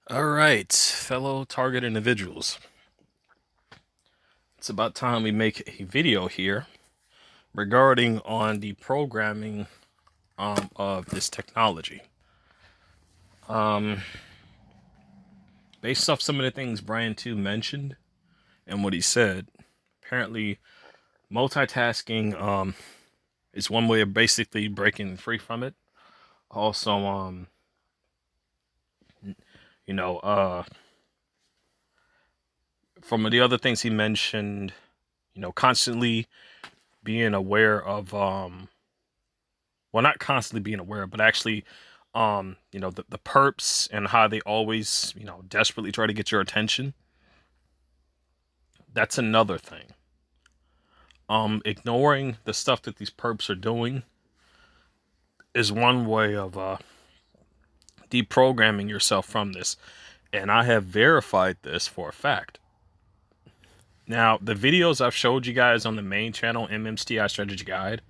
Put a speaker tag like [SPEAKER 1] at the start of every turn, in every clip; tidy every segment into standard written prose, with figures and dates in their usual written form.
[SPEAKER 1] All right, fellow target individuals. It's about time we make a video here regarding on the programming of this technology. Um, Based off some of the things Brian too mentioned and what he said, apparently multitasking is one way of basically breaking free from it. Also, you know, uh, from the other things he mentioned, constantly being aware of well, not constantly being aware, but actually, the perps and how they always, desperately try to get your attention. That's another thing. Ignoring the stuff that these perps are doing is one way of deprogramming yourself from this. And I have verified this for a fact. Now, the videos I've showed you guys on the main channel, MMSTI Strategy Guide,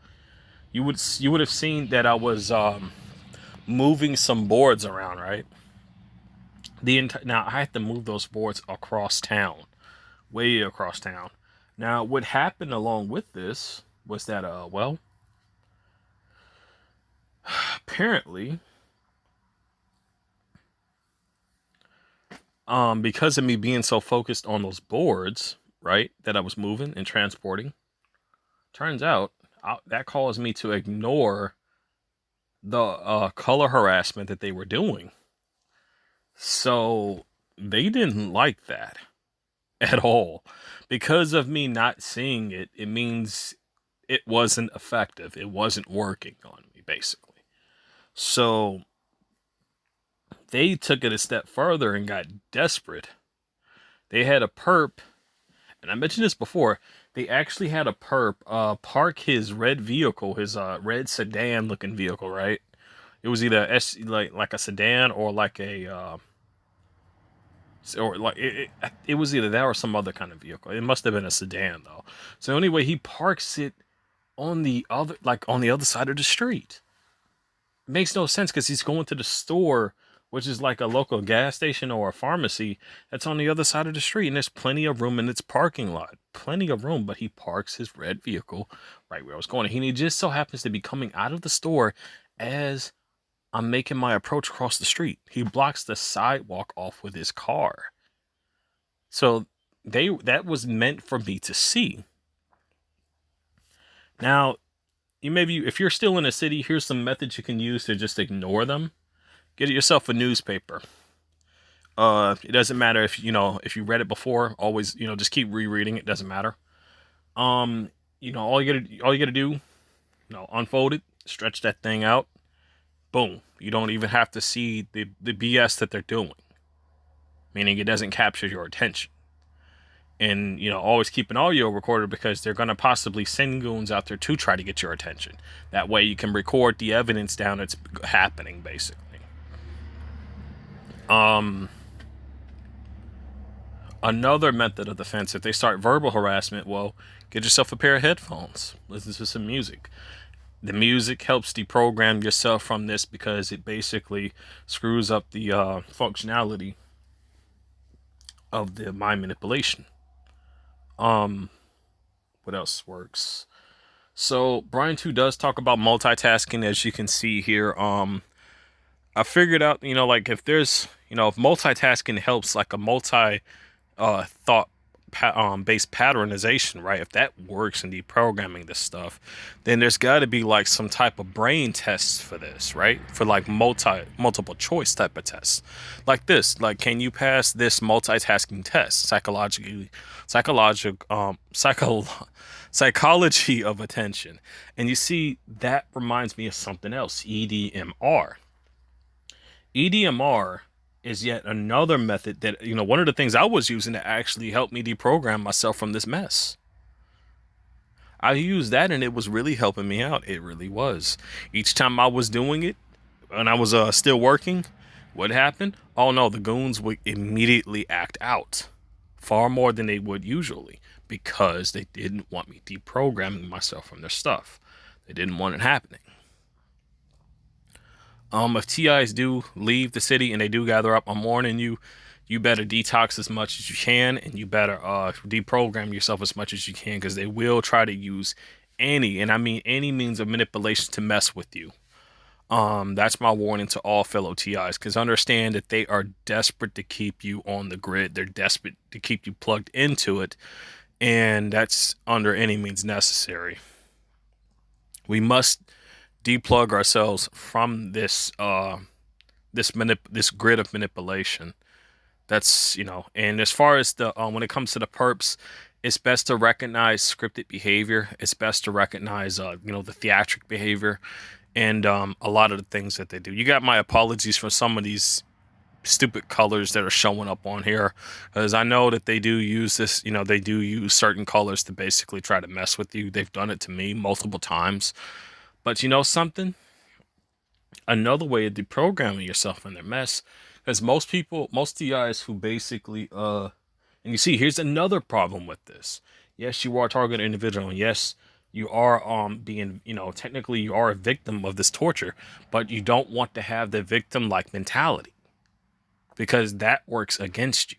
[SPEAKER 1] you would have seen that I was moving some boards around, right? Now I had to move those boards across town, way across town. Now what happened along with this was that apparently because of me being so focused on those boards, right, that I was moving and transporting, turns out that caused me to ignore the color harassment that they were doing. So they didn't like that at all. Because of me not seeing it, it means it wasn't effective. It wasn't working on me, basically. So they took it a step further and got desperate. They had a perp, and I mentioned this before. They actually had a perp park his red vehicle, his red sedan looking vehicle, right? It was either like a sedan or like a or like it was either that or some other kind of vehicle. It must have been a sedan though. So anyway, he parks it on the other side of the street. It makes no sense because he's going to the store, which is like a local gas station or a pharmacy that's on the other side of the street, and there's plenty of room in its parking lot. Plenty of room, but he parks his red vehicle right where I was going. And he just so happens to be coming out of the store as I'm making my approach across the street. He blocks the sidewalk off with his car. So that was meant for me to see. Now, if you're still in a city, here's some methods you can use to just ignore them. Get yourself a newspaper. It doesn't matter if you read it before. Always just keep rereading it. Doesn't matter. All you gotta do, unfold it, stretch that thing out. Boom. You don't even have to see the BS that they're doing. Meaning it doesn't capture your attention. And always keep an audio recorder because they're going to possibly send goons out there to try to get your attention. That way you can record the evidence down that's happening, basically. um Another method of defense, if they start verbal harassment, well, get yourself a pair of headphones, listen to some music. The music helps deprogram yourself from this because it basically screws up the functionality of the mind manipulation. um what else works? So Brian 2 does talk about multitasking, as you can see here. I figured out, like if multitasking helps like a multi thought based patternization, right? If that works in deprogramming this stuff, then there's got to be like some type of brain tests for this, right? For like multiple choice type of tests, like this. Like, can you pass this multitasking test? Psychology of attention. And you see, that reminds me of something else. EDMR is yet another method that, one of the things I was using to actually help me deprogram myself from this mess. I used that and it was really helping me out. It really was. Each time I was doing it and I was still working, what happened? Oh no, the goons would immediately act out far more than they would usually because they didn't want me deprogramming myself from their stuff. They didn't want it happening. If TIs do leave the city and they do gather up, I'm warning you. You better detox as much as you can, and you better deprogram yourself as much as you can, because they will try to use any, and I mean any, means of manipulation to mess with you. That's my warning to all fellow TIs, because understand that they are desperate to keep you on the grid. They're desperate to keep you plugged into it, and that's under any means necessary. We must deplug ourselves from this grid of manipulation. That's, and as far as the when it comes to the perps, it's best to recognize scripted behavior. It's best to recognize the theatric behavior, and a lot of the things that they do. You got my apologies for some of these stupid colors that are showing up on here, because I know that they do use this. They do use certain colors to basically try to mess with you. They've done it to me multiple times. But you know something? Another way of deprogramming yourself in their mess, because most people, most TIs who basically and you see, here's another problem with this. Yes, you are a targeted individual, and yes, you are being, technically you are a victim of this torture, but you don't want to have the victim like mentality, because that works against you.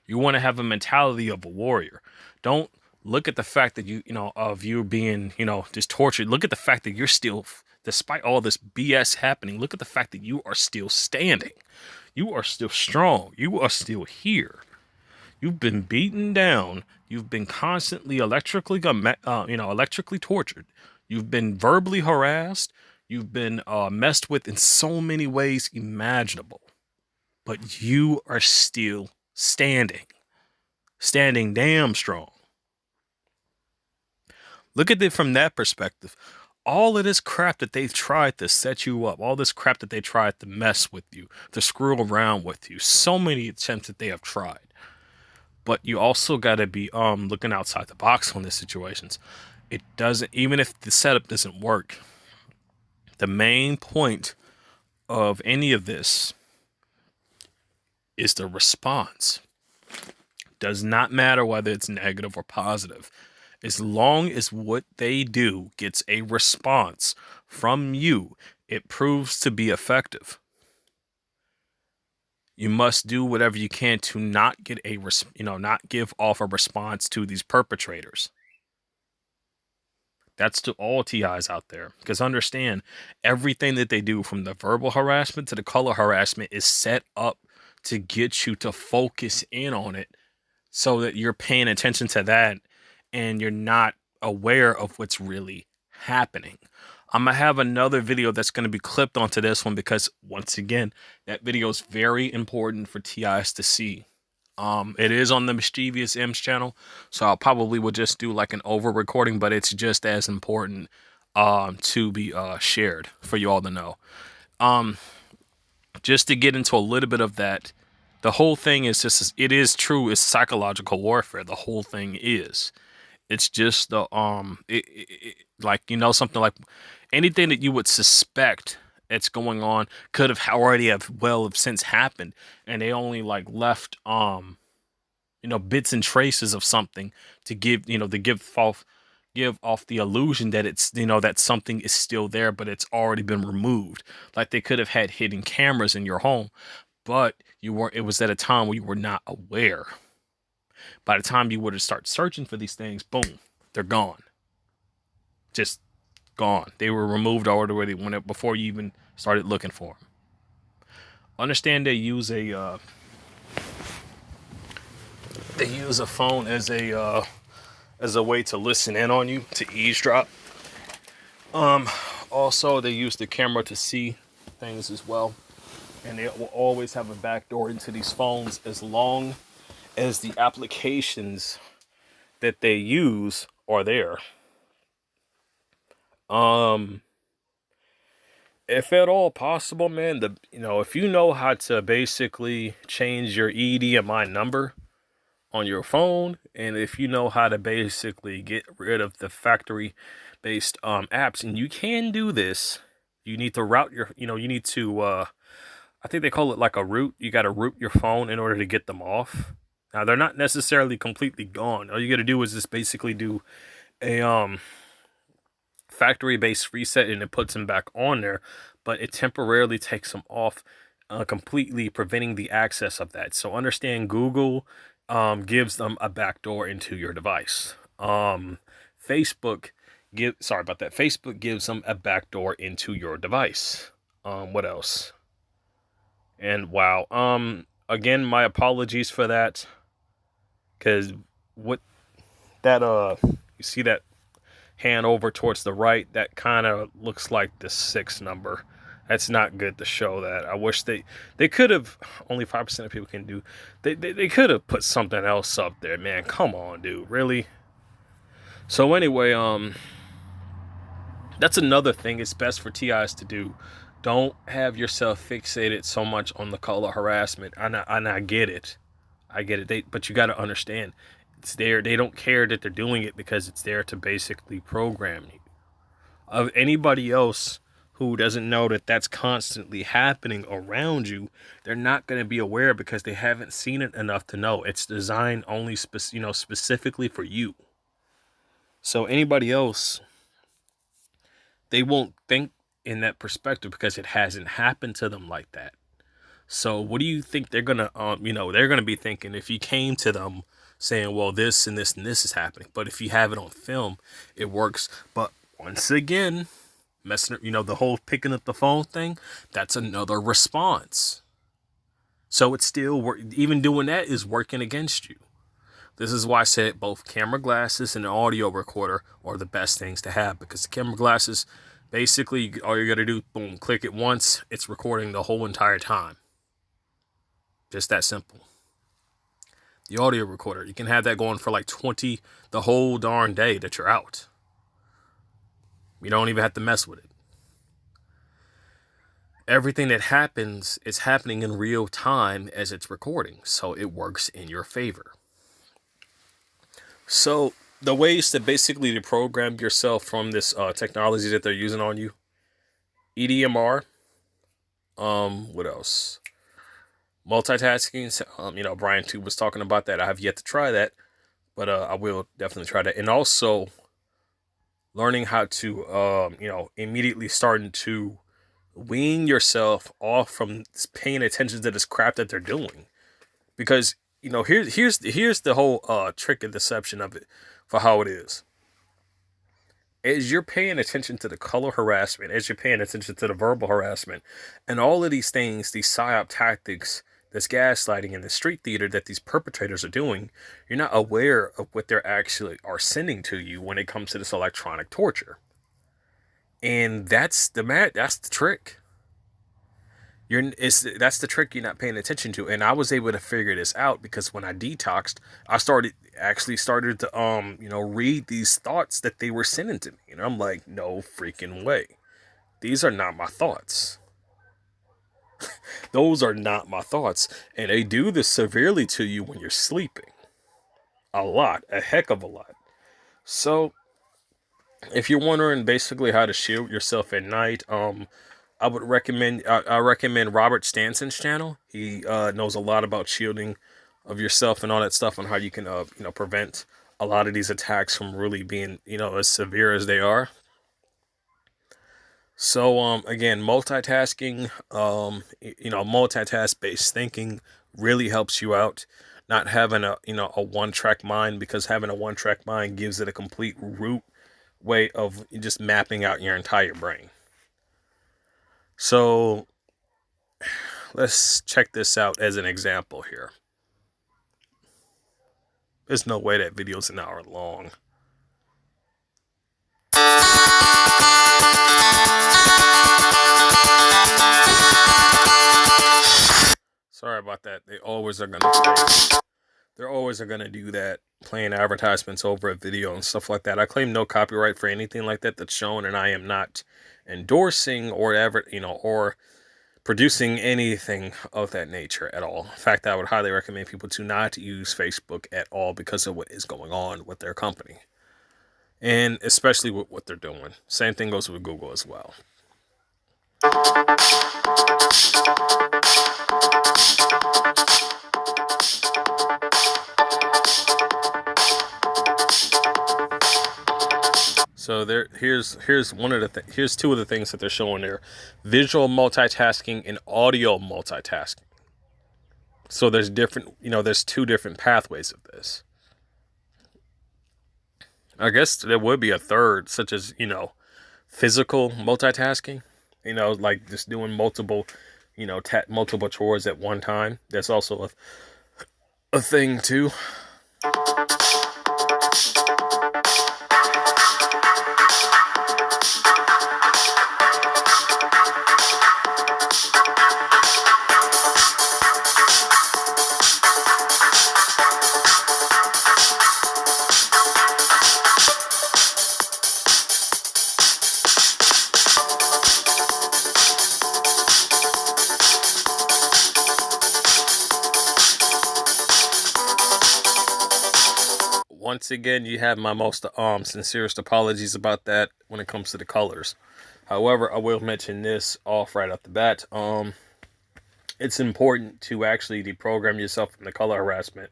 [SPEAKER 1] You want to have a mentality of a warrior. Don't look at the fact that of you being, just tortured. Look at the fact that you're still, despite all this BS happening, look at the fact that you are still standing. You are still strong. You are still here. You've been beaten down. You've been constantly electrically tortured. You've been verbally harassed. You've been messed with in so many ways imaginable. But you are still standing. Standing damn strong. Look at it from that perspective. All of this crap that they've tried to set you up, all this crap that they tried to mess with you, to screw around with you, so many attempts that they have tried. But you also got to be looking outside the box on these situations. It doesn't, even if the setup doesn't work, the main point of any of this is the response. Does not matter whether it's negative or positive. As long as what they do gets a response from you, it proves to be effective. You must do whatever you can to not get not give off a response to these perpetrators. That's to all TIs out there, because understand, everything that they do, from the verbal harassment to the color harassment, is set up to get you to focus in on it, so that you're paying attention to that and you're not aware of what's really happening. I'm going to have another video that's going to be clipped onto this one, because once again, that video is very important for TIs to see. It is on the Mischievous M's channel, so I'll probably will just do like an over recording, but it's just as important to be shared for you all to know. Just to get into a little bit of that, the whole thing is just, it is true, it's psychological warfare. The whole thing is. It's just the like, something like anything that you would suspect that's going on could have already have since happened, and they only like left bits and traces of something to give off the illusion that it's that something is still there, but it's already been removed. Like, they could have had hidden cameras in your home, but it was at a time where you were not aware. By the time you would have started searching for these things, boom, they're gone. Just gone. They were removed already before you even started looking for them. Understand they use a phone as a way to listen in on you, to eavesdrop. Also, they use the camera to see things as well, and they will always have a backdoor into these phones, as long as the applications that they use are there. If at all possible, man, if you know how to basically change your EDMI number on your phone, and if you know how to basically get rid of the factory-based apps, and you can do this, you need to route your, you need to, I think they call it like a root. You got to root your phone in order to get them off. Now, they're not necessarily completely gone. All you got to do is just basically do a factory-based reset, and it puts them back on there. but it temporarily takes them off, completely preventing the access of that. So understand, Google gives them a backdoor into your device. Facebook sorry about that. Facebook gives them a backdoor into your device. What else? And wow. Again, my apologies for that. Cause what that you see that hand over towards the right, that kind of looks like the 6 number. That's not good to show that. I wish they could have. Only 5% of people can do. They could have put something else up there, man. Come on, dude. Really? So anyway, that's another thing it's best for TIs to do. Don't have yourself fixated so much on the color harassment. And I get it. I get it. But you got to understand, it's there. They don't care that they're doing it because it's there to basically program you. Of anybody else who doesn't know that that's constantly happening around you, they're not going to be aware because they haven't seen it enough to know. It's designed only specifically for you. So anybody else, they won't think in that perspective because it hasn't happened to them like that. So what do you think they're gonna they're gonna be thinking if you came to them saying, well, this and this and this is happening, but if you have it on film, it works. But once again, messing, the whole picking up the phone thing, that's another response. So it's still even doing that is working against you. This is why I said both camera glasses and an audio recorder are the best things to have, because the camera glasses, basically all you got to do, boom, click it once, it's recording the whole entire time. Just that simple. The audio recorder, you can have that going for like 20 the whole darn day that you're out. You don't even have to mess with it. Everything that happens is happening in real time as it's recording, so it works in your favor. So the ways to basically deprogram yourself from this technology that they're using on you: EDMR. What else? Multitasking. Brian too was talking about that. I have yet to try that, but I will definitely try that. And also learning how to, immediately starting to wean yourself off from paying attention to this crap that they're doing, because here's the whole trick and deception of it for how it is. As you're paying attention to the color harassment, as you're paying attention to the verbal harassment, and all of these things, these psyop tactics, this gaslighting and the street theater that these perpetrators are doing, you're not aware of what they're actually are sending to you when it comes to this electronic torture. And that's the trick. That's the trick you're not paying attention to. And I was able to figure this out because when I detoxed, I started to read these thoughts that they were sending to me, and I'm like, no freaking way, these are not my thoughts. Those are not my thoughts. And they do this severely to you when you're sleeping. A heck of a lot. So if you're wondering basically how to shield yourself at night, I would recommend I recommend Robert Stanson's channel. He knows a lot about shielding of yourself and all that stuff, on how you can prevent a lot of these attacks from really being as severe as they are. So again, multitasking, multitask based thinking really helps you out. Not having a one track mind, because having a one track mind gives it a complete root way of just mapping out your entire brain. So let's check this out as an example here. There's no way that video's an hour long. Sorry about that. They always are gonna do that, playing advertisements over a video and stuff like that. I claim no copyright for anything like that that's shown, and I am not endorsing or or producing anything of that nature at all. In fact, I would highly recommend people to not use Facebook at all because of what is going on with their company, and especially with what they're doing. Same thing goes with Google as well. So here's two of the things that they're showing there: visual multitasking and audio multitasking. So there's there's two different pathways of this. I guess there would be a third, such as physical multitasking. Like just doing multiple, multiple chores at one time. That's also a thing too. Once again, you have my most sincerest apologies about that when it comes to the colors. However, I will mention this off right off the bat. It's important to actually deprogram yourself from the color harassment,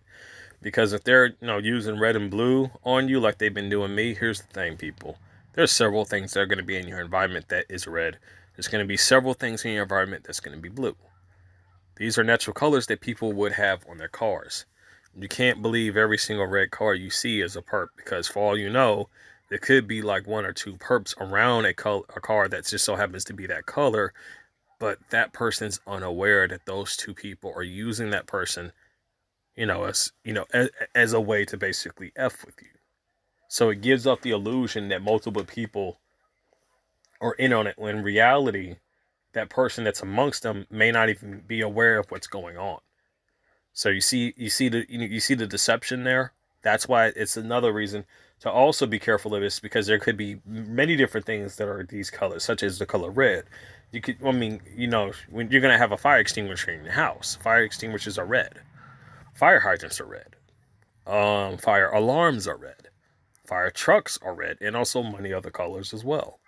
[SPEAKER 1] because if they're using red and blue on you like they've been doing me, here's the thing, people. There's several things that are going to be in your environment that is red. There's going to be several things in your environment that's going to be blue. These are natural colors that people would have on their cars. You can't believe every single red car you see is a perp, because for all you know, there could be like one or two perps around a car that just so happens to be that color, but that person's unaware that those two people are using that person, as a way to basically F with you. So it gives off the illusion that multiple people are in on it, when in reality, that person that's amongst them may not even be aware of what's going on. So you see the deception there. That's why it's another reason to also be careful of this, because there could be many different things that are these colors, such as the color red. When you're gonna have a fire extinguisher in your house, fire extinguishers are red, fire hydrants are red, fire alarms are red, fire trucks are red, and also many other colors as well.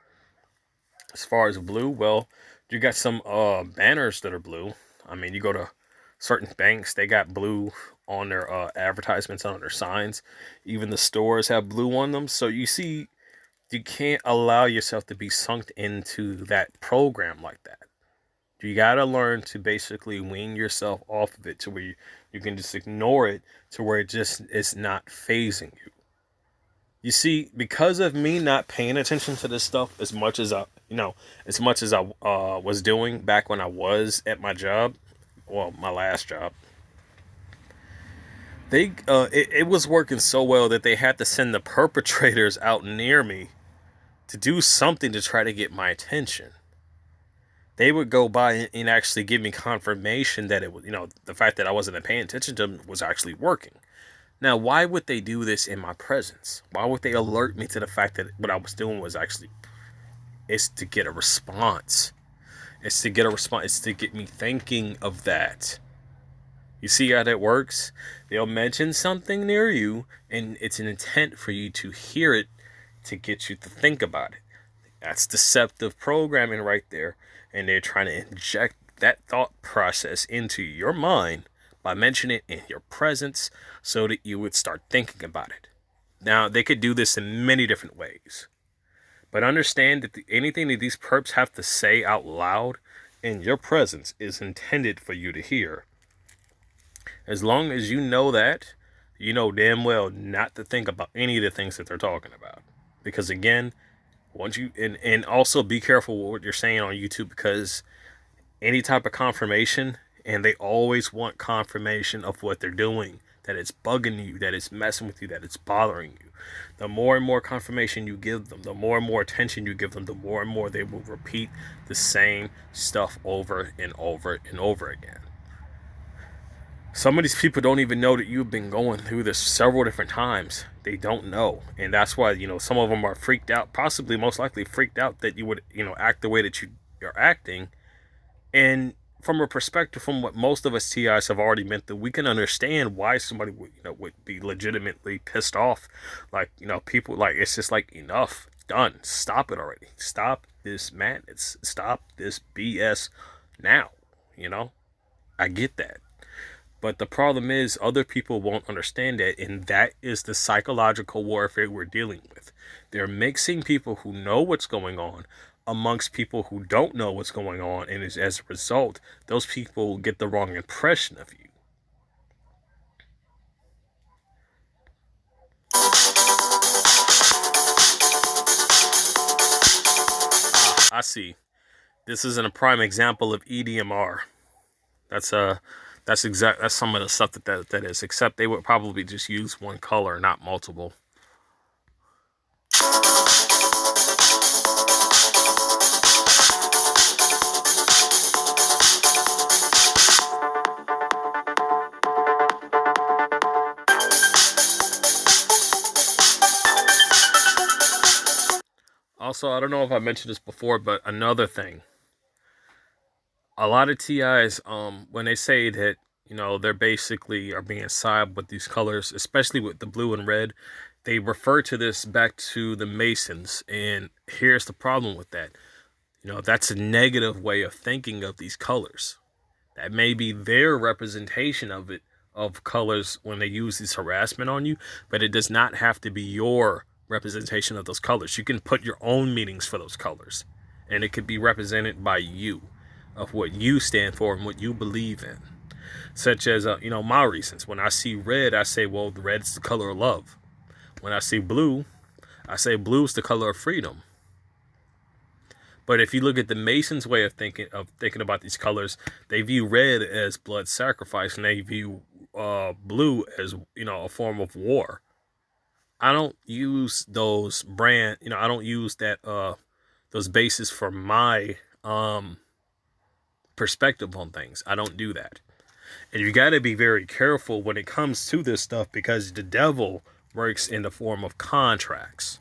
[SPEAKER 1] As far as blue, well, you got some banners that are blue. I mean, you go to certain banks, they got blue on their advertisements, on their signs. Even the stores have blue on them. So you see, you can't allow yourself to be sunk into that program like that. You got to learn to basically wean yourself off of it to where you can just ignore it, to where it just is not phasing you. You see, because of me not paying attention to this stuff as much as I was doing back when I was at my job, well, my last job, it was working so well that they had to send the perpetrators out near me to do something to try to get my attention. They would go by and actually give me confirmation that it was, the fact that I wasn't paying attention to them was actually working. Now, why would they do this in my presence? Why would they alert me to the fact that what I was doing was actually, it's to get a response. It's to get a response. It's to get me thinking of that. You see how that works? They'll mention something near you, and it's an intent for you to hear it, to get you to think about it. That's deceptive programming right there. And they're trying to inject that thought process into your mind by mentioning it in your presence, so that you would start thinking about it. Now, they could do this in many different ways. But understand that anything that these perps have to say out loud in your presence is intended for you to hear. As long as you know that, you know damn well not to think about any of the things that they're talking about. Because again, once you and also be careful with what you're saying on YouTube, because any type of confirmation, and they always want confirmation of what they're doing, that it's bugging you, that it's messing with you, that it's bothering you. The more and more confirmation you give them, the more and more attention you give them, the more and more they will repeat the same stuff over and over and over again. Some of these people don't even know that you've been going through this several different times. They don't know. And that's why, some of them are freaked out, possibly most likely freaked out that you would, act the way that you're acting. And from a perspective, from what most of us TIs have already been through, we can understand why somebody would be legitimately pissed off. Like, people, like, it's just like, enough, done, stop it already. Stop this madness. Stop this BS now. I get that. But the problem is, other people won't understand that, and that is the psychological warfare we're dealing with. They're mixing people who know what's going on amongst people who don't know what's going on, and as a result, those people get the wrong impression of you. I see. This isn't a prime example of EDMR. That's that's some of the stuff that is. Except they would probably just use one color, not multiple. Also, I don't know if I mentioned this before, but another thing, a lot of TIs, when they say that they're basically are being side with these colors, especially with the blue and red, they refer to this back to the Masons, and here's the problem with that. That's a negative way of thinking of these colors. That may be their representation of it, of colors, when they use this harassment on you, but it does not have to be your representation of those colors. You can put your own meanings for those colors, and it could be represented by you, of what you stand for and what you believe in. Such as, my reasons. When I see red, I say, well, the red is the color of love. When I see blue, I say blue is the color of freedom. But if you look at the Masons' way of thinking about these colors, they view red as blood sacrifice, and they view blue as a form of war. I don't use those I don't use that those bases for my perspective on things. I don't do that. And you got to be very careful when it comes to this stuff, because the devil works in the form of contracts.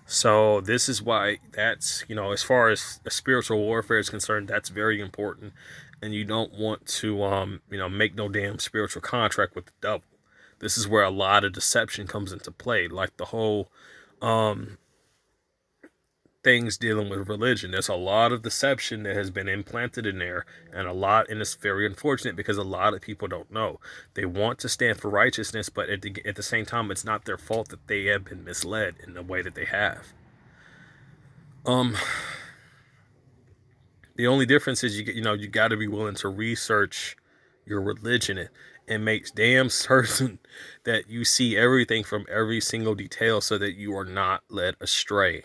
[SPEAKER 1] So this is why that's, as far as spiritual warfare is concerned, that's very important. And you don't want to, make no damn spiritual contract with the devil. This is where a lot of deception comes into play, like the whole things dealing with religion. There's a lot of deception that has been implanted in there, and it's very unfortunate, because a lot of people don't know. They want to stand for righteousness, but at the same time, it's not their fault that they have been misled in the way that they have. The only difference is you got to be willing to research your religion and make damn certain that you see everything from every single detail, so that you are not led astray.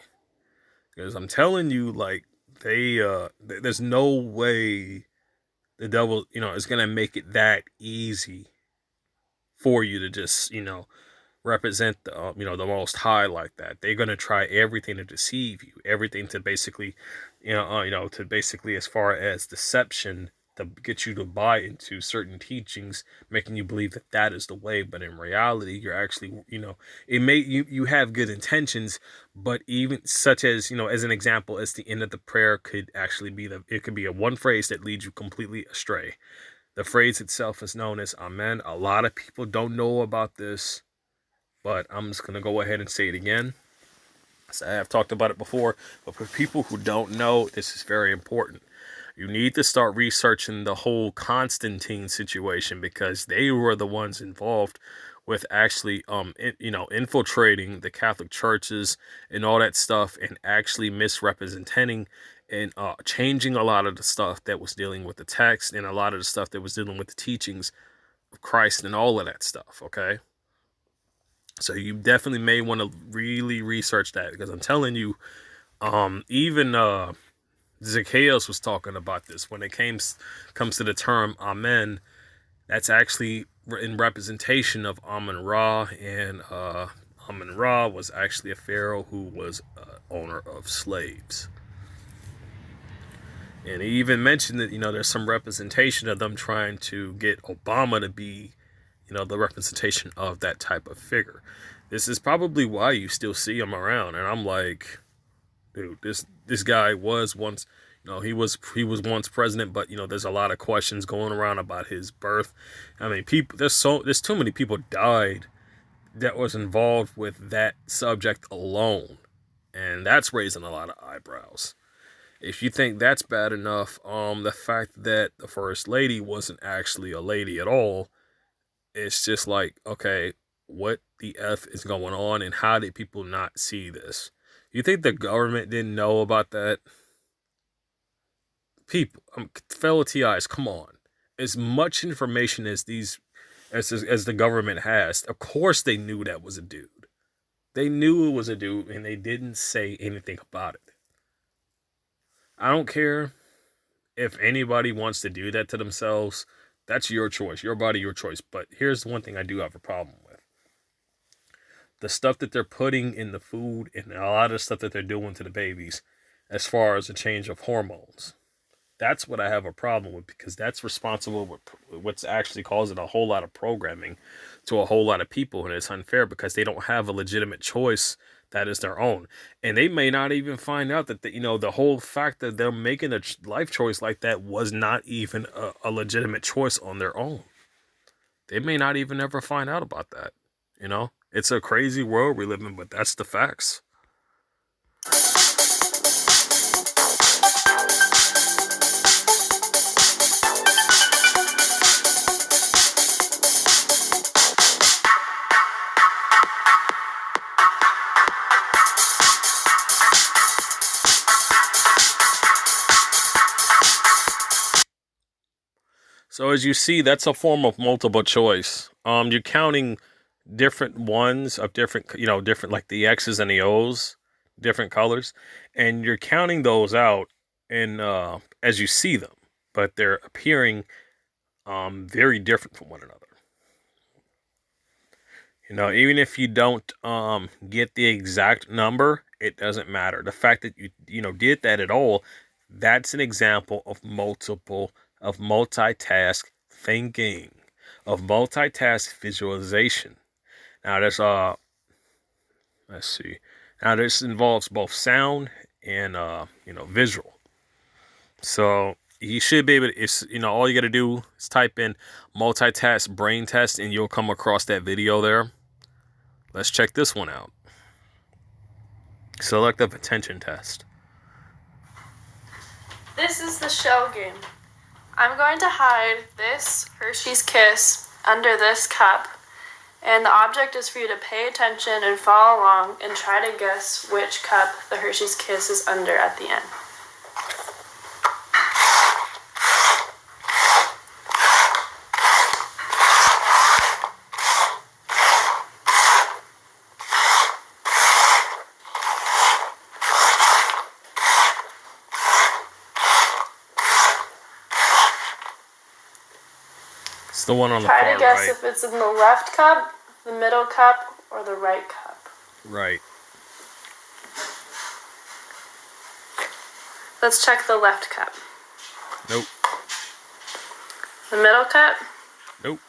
[SPEAKER 1] Because I'm telling you, like, there's no way the devil, is gonna make it that easy for you to just, represent the, the Most High like that. They're gonna try everything to deceive you, everything to basically, to basically, as far as deception, to get you to buy into certain teachings, making you believe that that is the way. But in reality, you're actually, it may you have good intentions, but even such as, as an example, as the end of the prayer could actually be it could be a one phrase that leads you completely astray. The phrase itself is known as Amen. A lot of people don't know about this, but I'm just gonna go ahead and say it again. So I have talked about it before, but for people who don't know, this is very important. You need to start researching the whole Constantine situation, because they were the ones involved with actually, infiltrating the Catholic churches and all that stuff, and actually misrepresenting and changing a lot of the stuff that was dealing with the text, and a lot of the stuff that was dealing with the teachings of Christ and all of that stuff. Okay. So you definitely may want to really research that, because I'm telling you, even Zacchaeus was talking about this when it comes to the term Amen. That's actually in representation of Amun Ra, and Amun Ra was actually a pharaoh who was owner of slaves. And he even mentioned that, there's some representation of them trying to get Obama to be, the representation of that type of figure. This is probably why you still see him around. And I'm like, dude, this guy was once, he was once president, but there's a lot of questions going around about his birth. I mean, there's too many people died that was involved with that subject alone, and that's raising a lot of eyebrows. If you think that's bad enough, the fact that the first lady wasn't actually a lady at all, it's just like, okay, what the F is going on and how did people not see this? You think the government didn't know about that? People, fellow TIs, come on. As much information as as the government has, of course they knew that was a dude. They knew it was a dude and they didn't say anything about it. I don't care if anybody wants to do that to themselves. That's your choice, your body, your choice. But here's one thing I do have a problem with: the stuff that they're putting in the food and a lot of stuff that they're doing to the babies as far as a change of hormones. That's what I have a problem with, because that's responsible with what's actually causing a whole lot of programming to a whole lot of people, and it's unfair because they don't have a legitimate choice that is their own, and they may not even find out that the whole fact that they're making a life choice like that was not even a legitimate choice on their own. They may not even ever find out about that. It's a crazy world we live in, but that's the facts. So as you see, that's a form of multiple choice. You're counting different ones of different like the X's and the O's, different colors, and you're counting those out and as you see them, but they're appearing very different from one another. Even if you don't get the exact number, it doesn't matter. The fact that you did that at all, that's an example of multitask thinking, of multitask visualization. Now there's let's see. Now this involves both sound and visual. So you should be able to, all you got to do is type in multitask brain test and you'll come across that video there. Let's check this one out. Selective attention test.
[SPEAKER 2] This is the shell game. I'm going to hide this Hershey's Kiss under this cup, and the object is for you to pay attention and follow along and try to guess which cup the Hershey's Kiss is under at the end.
[SPEAKER 1] It's the one on the far right.
[SPEAKER 2] Try to guess if it's in the left cup, the middle cup, or the right cup.
[SPEAKER 1] Right.
[SPEAKER 2] Let's check the left cup.
[SPEAKER 1] Nope.
[SPEAKER 2] The middle cup?
[SPEAKER 1] Nope.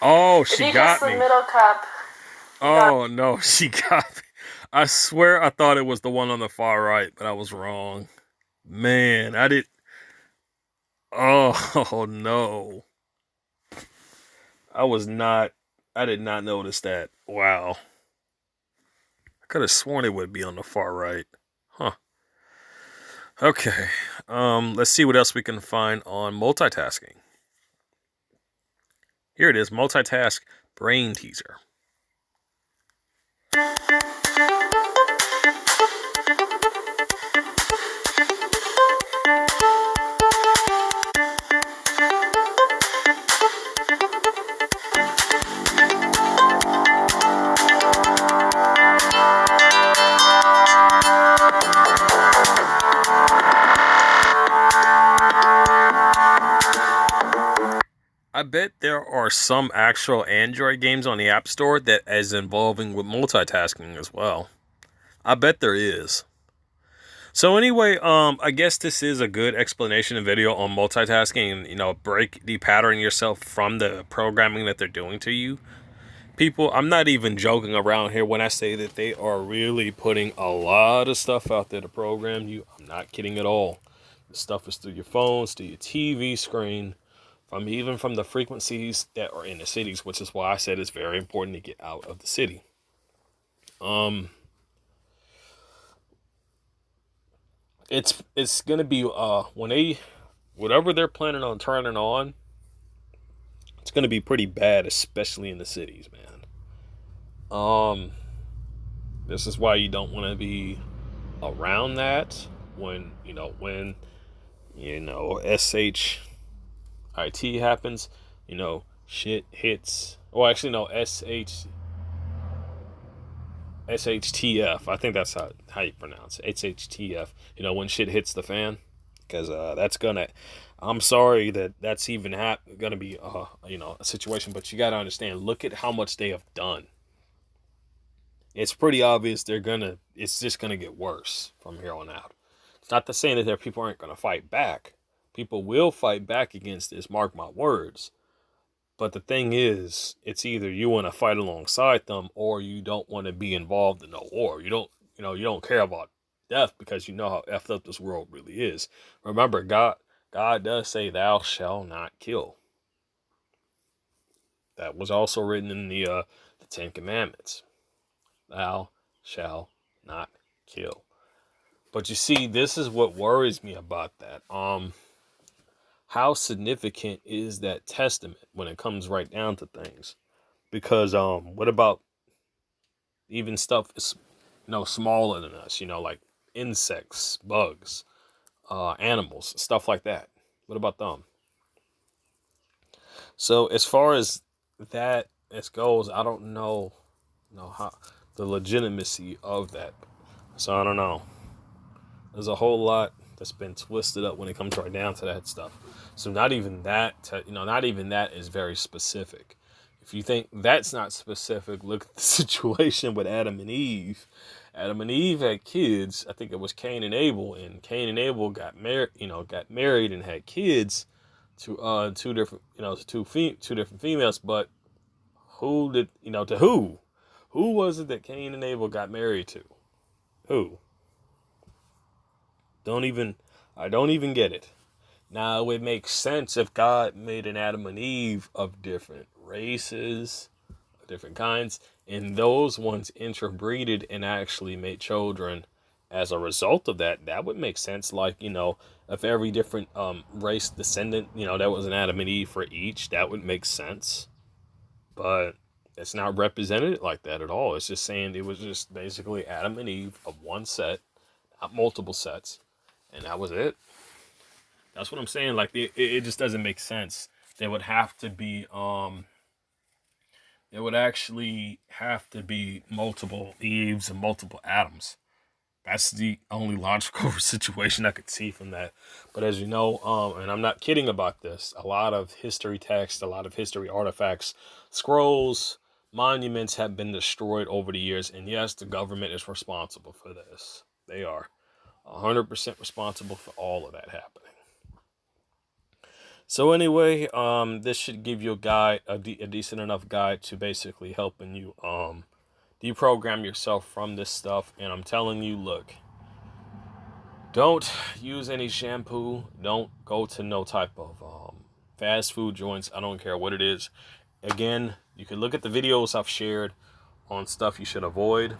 [SPEAKER 1] Oh, she got me. If you guess
[SPEAKER 2] the middle cup.
[SPEAKER 1] Oh, no, she got me. I swear I thought it was the one on the far right, but I was wrong. Man, I did. Oh, no. I did not notice that. Wow. I could have sworn it would be on the far right. Huh. Okay. Let's see what else we can find on multitasking. Here it is, multitask brain teaser. I bet there are some actual Android games on the App Store that is involving with multitasking as well. I bet there is. So anyway, I guess this is a good explanation and video on multitasking and, break depattern yourself from the programming that they're doing to you. People, I'm not even joking around here when I say that they are really putting a lot of stuff out there to program you. I'm not kidding at all. The stuff is through your phones, through your TV screen, even from the frequencies that are in the cities, which is why I said it's very important to get out of the city. It's gonna be when they whatever they're planning on turning on, it's gonna be pretty bad, especially in the cities, man. Um, this is why you don't want to be around that when shit happens. Shit hits. Well, actually, no, SHTF. I think that's how you pronounce it. SHTF. When shit hits the fan, because that's gonna. I'm sorry that that's even gonna be a situation, but you gotta understand. Look at how much they have done. It's pretty obvious they're gonna. It's just gonna get worse from here on out. It's not to say that there people aren't gonna fight back. People will fight back against this. Mark my words. But the thing is, it's either you want to fight alongside them or you don't want to be involved in the war. You don't care about death because you know how effed up this world really is. Remember, God does say, "Thou shalt not kill." That was also written in the Ten Commandments. Thou shalt not kill. But you see, this is what worries me about that. How significant is that testament when it comes right down to things? Because what about even stuff is smaller than us, like insects, bugs, animals, stuff like that. What about them? So as far as that as goes, I don't know how the legitimacy of that. So I don't know. There's a whole lot that's been twisted up when it comes right down to that stuff. So not even not even that is very specific. If you think that's not specific, look at the situation with Adam and Eve. Adam and Eve had kids. I think it was Cain and Abel, and Cain and Abel got married. Got married and had kids to two different two different females. But who did to who? Who was it that Cain and Abel got married to? Who? Don't even I don't even get it. Now it would make sense if God made an Adam and Eve of different races, different kinds, and those ones interbreeded and actually made children as a result of that. That would make sense. Like, if every different race descendant, that was an Adam and Eve for each, that would make sense. But it's not represented like that at all. It's just saying it was just basically Adam and Eve of one set, not multiple sets, and that was it. That's what I'm saying. Like it just doesn't make sense. There would have to be there would actually have to be multiple Eves and multiple Adams. That's the only logical situation I could see from that. But as you know, and I'm not kidding about this, a lot of history text, a lot of history artifacts, scrolls, monuments have been destroyed over the years. And yes, the government is responsible for this. They are 100% responsible for all of that happening. So anyway, this should give you a guide, a decent enough guide to basically helping you deprogram yourself from this stuff. And I'm telling you, look, don't use any shampoo. Don't go to no type of fast food joints. I don't care what it is. Again, you can look at the videos I've shared on stuff you should avoid.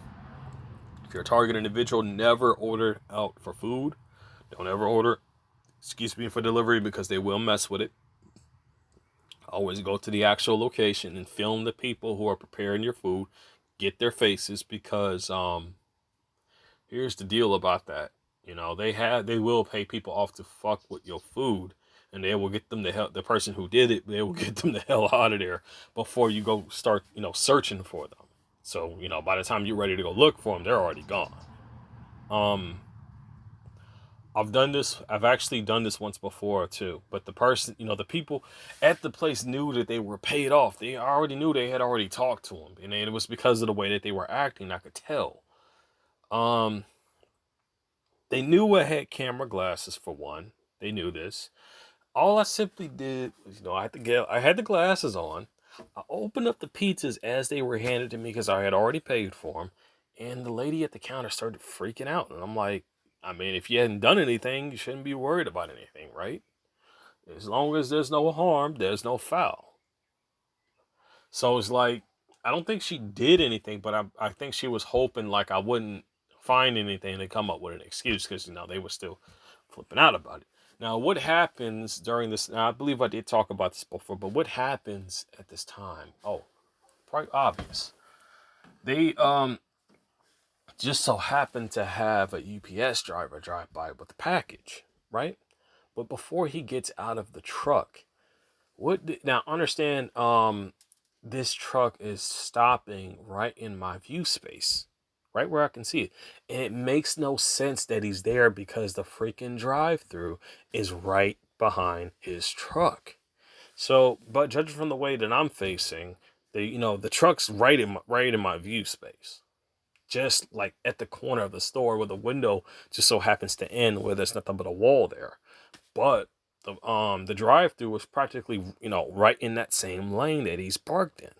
[SPEAKER 1] If you're a target individual, never order out for food. Don't ever order, for delivery because they will mess with it. Always go to the actual location and film the people who are preparing your food. Get their faces because here's the deal about that. They will pay people off to fuck with your food, and they will get them the hell. The person who did it, they will get them the hell out of there before you go start searching for them. So by the time you're ready to go look for them, they're already gone. Um, I've done this. I've actually done this once before too. But the person, the people at the place knew that they were paid off. They already knew they had already talked to them, and it was because of the way that they were acting. I could tell. Um, they knew I had camera glasses for one. They knew this. All I simply did was, I had the glasses on. I opened up the pizzas as they were handed to me because I had already paid for them, and the lady at the counter started freaking out, and I'm like, I mean, if you hadn't done anything, you shouldn't be worried about anything, right? As long as there's no harm, there's no foul. So it's like, I don't think she did anything, but I think she was hoping like I wouldn't find anything to come up with an excuse because they were still flipping out about it. Now, what happens during this? Now, I believe I did talk about this before, but what happens at this time? Oh, quite obvious. They just so happen to have a UPS driver drive by with the package, right? But before he gets out of the truck, now understand this truck is stopping right in my view space, right where I can see it. And it makes no sense that he's there because the freaking drive-through is right behind his truck. So, but judging from the way that I'm facing, the truck's right in my view space. Just like at the corner of the store where the window just so happens to end where there's nothing but a wall there. But the drive-through was practically, right in that same lane that he's parked in.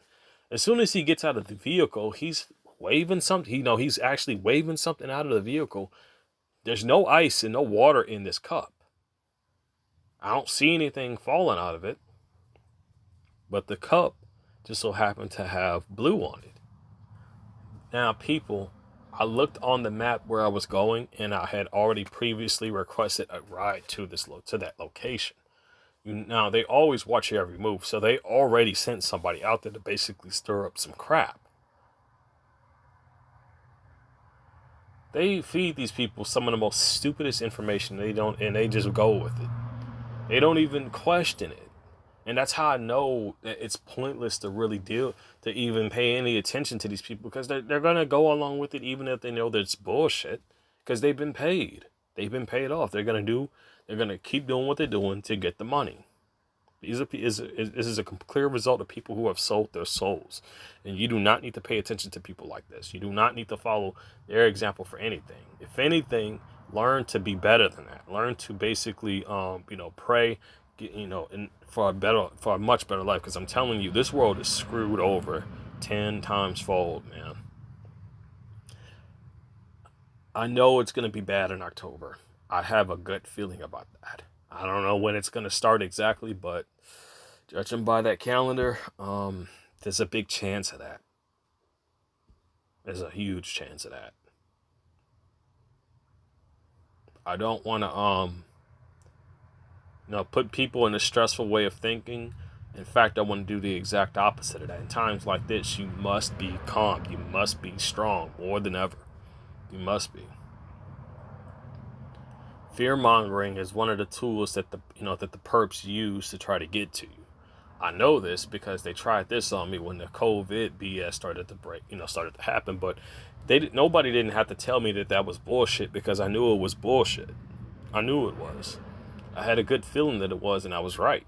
[SPEAKER 1] As soon as he gets out of the vehicle, he's waving something. He's actually waving something out of the vehicle. There's no ice and no water in this cup. I don't see anything falling out of it. But the cup just so happened to have blue on it. Now, people, I looked on the map where I was going, and I had already previously requested a ride to that location. Now, they always watch your every move, so they already sent somebody out there to basically stir up some crap. They feed these people some of the most stupidest information. They just go with it. They don't even question it. And that's how I know that it's pointless to really even pay any attention to these people, because they're going to go along with it even if they know that it's bullshit, because they've been paid. They've been paid off. They're going to keep doing what they're doing to get the money. This is a clear result of people who have sold their souls. And you do not need to pay attention to people like this. You do not need to follow their example for anything. If anything, learn to be better than that. Learn to basically, pray, for a much better life. Because I'm telling you, this world is screwed over 10 times fold, man. I know it's going to be bad in October. I have a gut feeling about that. I don't know when it's going to start exactly, but judging by that calendar, there's a big chance of that. There's a huge chance of that. I don't want to, put people in a stressful way of thinking. In fact, I want to do the exact opposite of that. In times like this, you must be calm. You must be strong more than ever. You must be. Fear mongering is one of the tools that the perps use to try to get to you. I know this because they tried this on me when the COVID BS started to happen. But nobody didn't have to tell me that was bullshit, because I knew it was bullshit. I knew it was. I had a good feeling that it was, and I was right.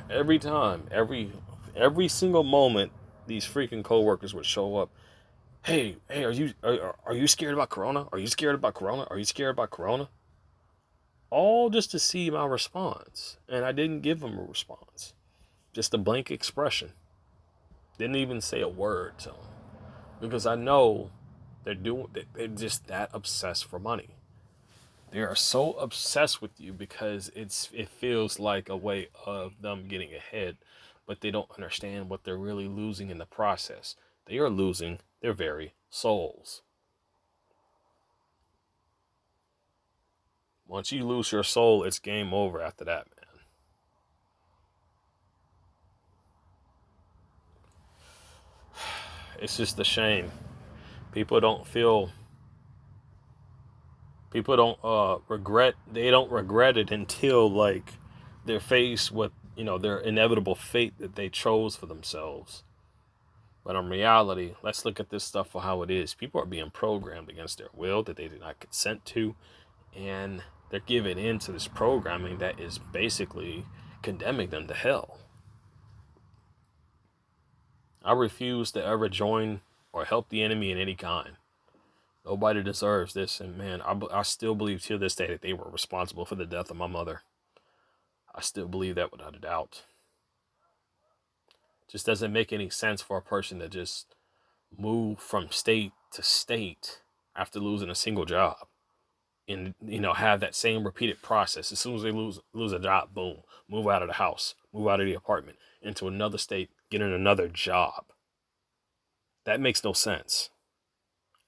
[SPEAKER 1] Every time, every single moment, these freaking coworkers would show up. Hey, are you scared about Corona? Are you scared about Corona? Are you scared about Corona? All just to see my response. And I didn't give them a response. Just a blank expression. Didn't even say a word to them. Because I know they're just that obsessed for money. They are so obsessed with you because it feels like a way of them getting ahead, but they don't understand what they're really losing in the process. They are losing their very souls. Once you lose your soul, it's game over after that, man. It's just a shame. People don't regret. They don't regret it until like they're faced with their inevitable fate that they chose for themselves. But in reality, let's look at this stuff for how it is. People are being programmed against their will that they did not consent to, and they're giving in to this programming that is basically condemning them to hell. I refuse to ever join or help the enemy in any kind. Nobody deserves this, and man, I still believe to this day that they were responsible for the death of my mother. I still believe that without a doubt. It just doesn't make any sense for a person to just move from state to state after losing a single job, and have that same repeated process. As soon as they lose a job, boom, move out of the house, move out of the apartment, into another state, get in another job. That makes no sense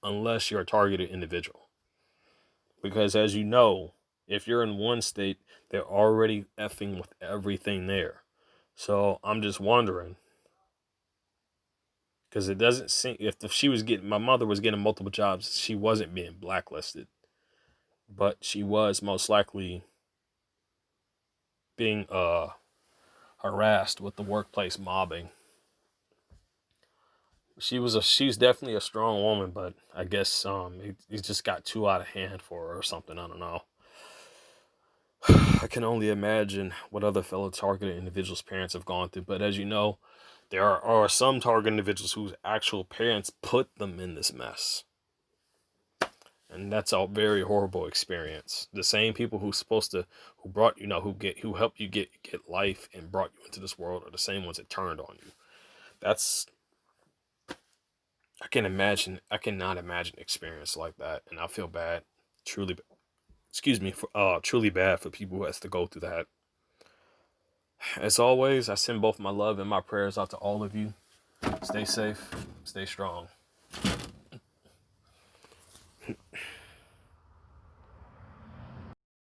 [SPEAKER 1] unless you're a targeted individual. Because as you know, if you're in one state, they're already effing with everything there. So I'm just wondering, because it doesn't seem, if she was getting, my mother was getting multiple jobs, she wasn't being blacklisted, but she was most likely being harassed with the workplace mobbing. She's definitely a strong woman, but I guess it just got too out of hand for her or something. I don't know. I can only imagine what other fellow targeted individuals' parents have gone through. But as you know, there are some targeted individuals whose actual parents put them in this mess. And that's a very horrible experience. The same people who brought, who helped you get life and brought you into this world are the same ones that turned on you. That's, I cannot imagine an experience like that. And I feel bad, truly, excuse me, truly bad for people who has to go through that. As always, I send both my love and my prayers out to all of you. Stay safe, stay strong.